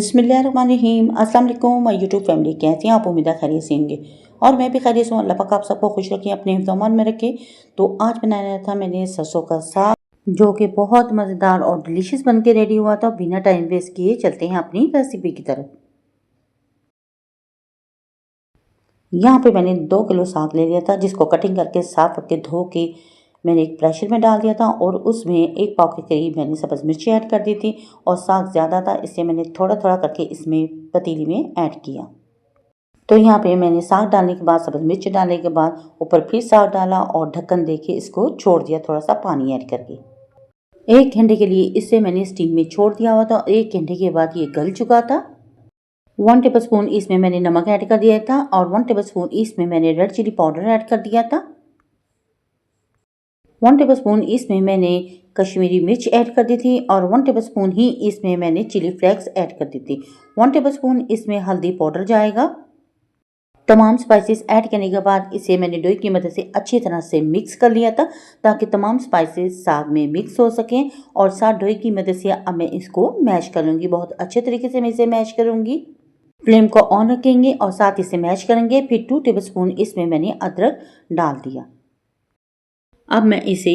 बिस्मिल्लाहिर्रहमानिर्रहीम। अस्सलाम वालेकुम माय यूट्यूब फैमिली, कैसे हैं आप? उम्मीद है खैरियत से होंगे और मैं भी खैरियत से हूँ। अल्लाह पाक आप सबको खुश रखें, अपने हिफ्ज़-ओ-अमान में रखे। तो आज बनाया था मैंने सरसों का साग, जो कि बहुत मज़ेदार और डिलीशियस बन के रेडी हुआ था। बिना टाइम वेस्ट किए चलते हैं अपनी रेसिपी की तरफ। यहाँ पे मैंने 2 किलो साग ले लिया था, जिसको कटिंग करके साफ करके धो के मैंने एक प्रेशर में डाल दिया था और उसमें 1 पाव के करीब मैंने सब्ज़ मिर्ची ऐड कर दी थी। और साग ज़्यादा था, इसलिए मैंने थोड़ा थोड़ा करके इसमें पतीली में ऐड किया। तो यहाँ पे मैंने साग डालने के बाद, सब्ज़ मिर्च डालने के बाद ऊपर फिर साग डाला और ढक्कन दे के इसको छोड़ दिया, थोड़ा सा पानी ऐड करके। 1 घंटे के लिए इसे मैंने स्टीम में छोड़ दिया हुआ था। 1 घंटे के बाद ये गल चुका था। 1 टेबलस्पून इसमें मैंने नमक ऐड कर दिया था और 1 टेबलस्पून इसमें मैंने रेड चिली पाउडर ऐड कर दिया था। 1 टेबलस्पून इसमें मैंने कश्मीरी मिर्च ऐड कर दी थी और 1 टेबलस्पून ही इसमें मैंने चिली फ्लेक्स ऐड कर दी थी। 1 टेबलस्पून इसमें हल्दी पाउडर जाएगा। तमाम स्पाइसेस ऐड करने के बाद इसे मैंने डोई की मदद से अच्छी तरह से मिक्स कर लिया था, ताकि तमाम स्पाइसेस साग में मिक्स हो सकें। और साथ डोई की मदद से अब मैं इसको मैश कर लूँगी। बहुत अच्छे तरीके से मैं इसे मैश करूँगी। फ्लेम को ऑन रखेंगे और साथ इसे मैश करेंगे। फिर 2 टेबलस्पून इसमें मैंने अदरक डाल दिया। अब मैं इसे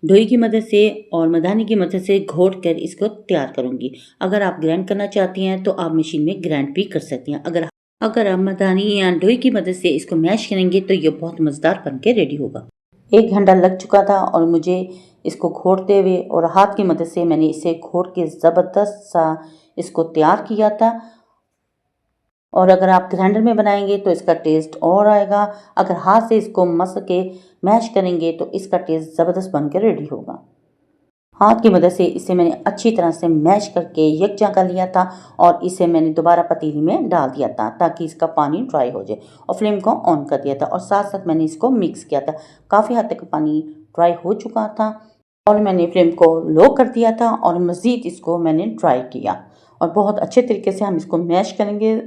डोई की मदद से और मधानी की मदद से घोट कर इसको तैयार करूँगी। अगर आप ग्राइंड करना चाहती हैं तो आप मशीन में ग्राइंड भी कर सकती हैं। अगर आप मधानी या डोई की मदद से इसको मैश करेंगे तो ये बहुत मज़ेदार बन के रेडी होगा। 1 घंटा लग चुका था और मुझे इसको घोटते हुए और हाथ की मदद से मैंने इसे घोट के ज़बरदस्त सा इसको तैयार किया था। और अगर आप ग्राइंडर में बनाएंगे तो इसका टेस्ट और आएगा। अगर हाथ से इसको मस के मैश करेंगे तो इसका टेस्ट ज़बरदस्त बन के रेडी होगा। हाथ की मदद से इसे मैंने अच्छी तरह से मैश करके यकजा कर लिया था और इसे मैंने दोबारा पतीली में डाल दिया था, ताकि इसका पानी ड्राई हो जाए। और फ्लेम को ऑन कर दिया था और साथ साथ मैंने इसको मिक्स किया था। काफ़ी हद तक पानी ड्राई हो चुका था और मैंने फ्लेम को लो कर दिया था और मज़ीद इसको मैंने ड्राई किया। और बहुत अच्छे तरीके से हम इसको मैश करेंगे।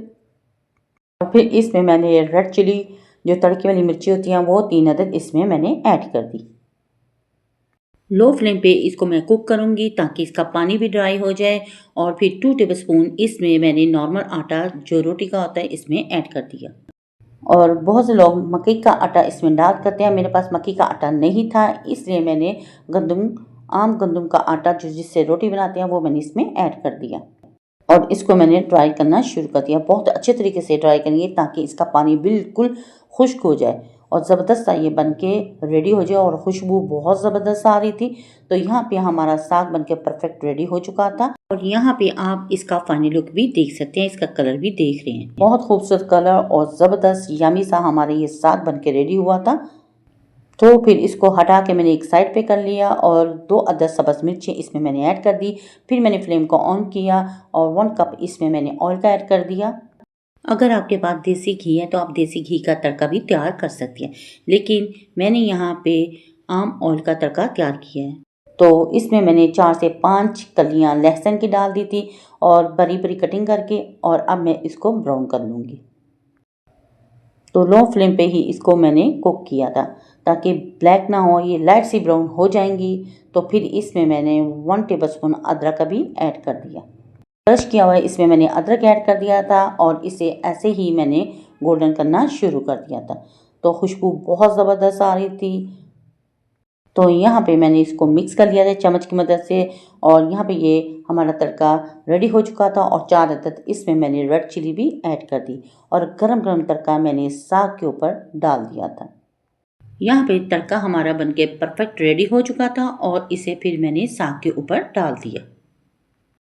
और फिर इसमें मैंने रेड चिली, जो तड़के वाली मिर्ची होती हैं, वो 3 अदद इसमें मैंने ऐड कर दी। लो फ्लेम पे इसको मैं कुक करूँगी ताकि इसका पानी भी ड्राई हो जाए। और फिर 2 टेबलस्पून इसमें मैंने नॉर्मल आटा, जो रोटी का होता है, इसमें ऐड कर दिया। और बहुत से लोग मकई का आटा इसमें डाल करते हैं। मेरे पास मकई का आटा नहीं था, इसलिए मैंने आम गंदम का आटा, जो जिससे रोटी बनाते हैं, वो मैंने इसमें ऐड कर दिया। और इसको मैंने ड्राई करना शुरू कर दिया। बहुत अच्छे तरीके से ड्राई करेंगे ताकि इसका पानी बिल्कुल खुश्क हो जाए और ज़बरदस्त सा ये बन के रेडी हो जाए। और खुशबू बहुत ज़बरदस्त आ रही थी। तो यहाँ पे हमारा साग बन के परफेक्ट रेडी हो चुका था। और यहाँ पे आप इसका फाइनल लुक भी देख सकते हैं, इसका कलर भी देख रहे हैं। बहुत खूबसूरत कलर और ज़बरदस्त यमी सा हमारा ये साग बन के रेडी हुआ था। तो फिर इसको हटा के मैंने एक साइड पे कर लिया और 2 अदद सब्ज़ मिर्ची इसमें मैंने ऐड कर दी। फिर मैंने फ्लेम को ऑन किया और 1 कप इसमें मैंने ऑयल का ऐड कर दिया। अगर आपके पास देसी घी है तो आप देसी घी का तड़का भी तैयार कर सकती हैं, लेकिन मैंने यहाँ पे आम ऑयल का तड़का तैयार किया है। तो इसमें मैंने 4 से 5 कलियाँ लहसुन की डाल दी थी और बड़ी बड़ी कटिंग करके। और अब मैं इसको ब्राउन कर लूँगी। तो लो फ्लेम पे ही इसको मैंने कुक किया था, ताकि ब्लैक ना हो, ये लाइट सी ब्राउन हो जाएंगी। तो फिर इसमें मैंने 1 टेबलस्पून अदरक का भी ऐड कर दिया। क्रश किया हुआ इसमें मैंने अदरक ऐड कर दिया था और इसे ऐसे ही मैंने गोल्डन करना शुरू कर दिया था। तो खुशबू बहुत ज़बरदस्त आ रही थी। तो यहाँ पे मैंने इसको मिक्स कर लिया था चम्मच की मदद से। और यहाँ पे ये हमारा तड़का रेडी हो चुका था और 4 अदद इसमें मैंने रेड चिली भी ऐड कर दी और गरम गरम तड़का मैंने साग के ऊपर डाल दिया था। यहाँ पे तड़का हमारा बनके परफेक्ट रेडी हो चुका था और इसे फिर मैंने साग के ऊपर डाल दिया।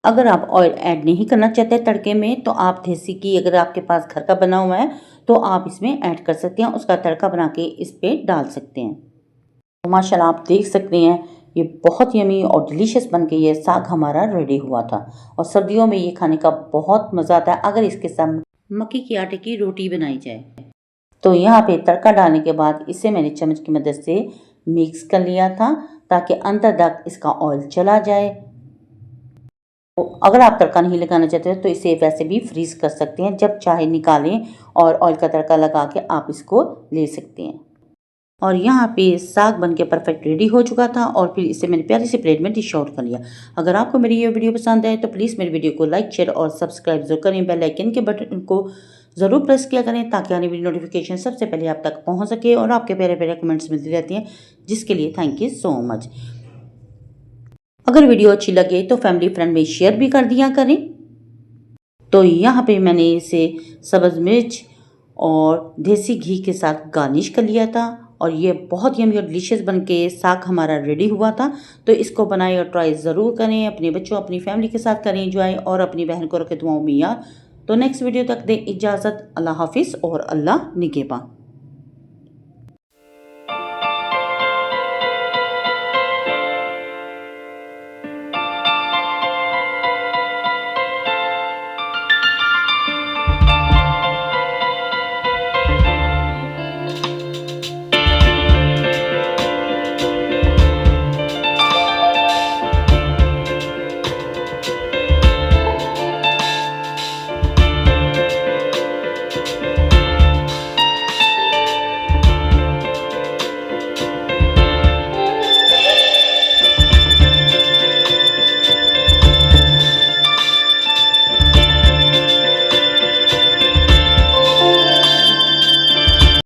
अगर आप ऑयल ऐड नहीं करना चाहते तड़के में तो आप देसी घी, अगर आपके पास घर का बना हुआ है, तो आप इसमें ऐड कर सकते हैं। उसका तड़का बना के इस पर डाल सकते हैं। तो माशाल्लाह आप देख सकते हैं ये बहुत यमी और डिलीशियस बन के ये साग हमारा रेडी हुआ था। और सर्दियों में ये खाने का बहुत मज़ा आता है अगर इसके साथ मक्की के आटे की रोटी बनाई जाए। तो यहाँ पे तड़का डालने के बाद इसे मैंने चम्मच की मदद से मिक्स कर लिया था, ताकि अंदर तक इसका ऑयल चला जाए। तो अगर आप तड़का नहीं लगाना चाहते तो इसे वैसे भी फ्रीज़ कर सकते हैं, जब चाहे निकालें और ऑयल का तड़का लगा के आप इसको ले सकते हैं। और यहाँ पे साग बन के परफेक्ट रेडी हो चुका था और फिर इसे मैंने प्यारी सी प्लेट में डिश आउट कर लिया। अगर आपको मेरी ये वीडियो पसंद आए तो प्लीज़ मेरी वीडियो को लाइक शेयर और सब्सक्राइब जरूर करें। बेल आइकन के बटन को ज़रूर प्रेस किया करें ताकि आने वाली नोटिफिकेशन सबसे पहले आप तक पहुँच सके और आपके प्यारे प्यारे कमेंट्स मिलती रहती हैं, जिसके लिए थैंक यू सो मच। अगर वीडियो अच्छी लगे तो फैमिली फ्रेंड में शेयर भी कर दिया करें। तो यहाँ पे मैंने इसे सब्ज़ मिर्च और देसी घी के साथ गार्निश कर लिया था और ये बहुत यम्मी और डिलीशियस बन के साग हमारा रेडी हुआ था। तो इसको बनाएं और ट्राई ज़रूर करें, अपने बच्चों अपनी फैमिली के साथ करें एंजॉय और अपनी बहन को रखें दुआओं में याद। तो नेक्स्ट वीडियो तक दें इजाज़त। अल्लाह हाफिज़ और अल्लाह निगहबान।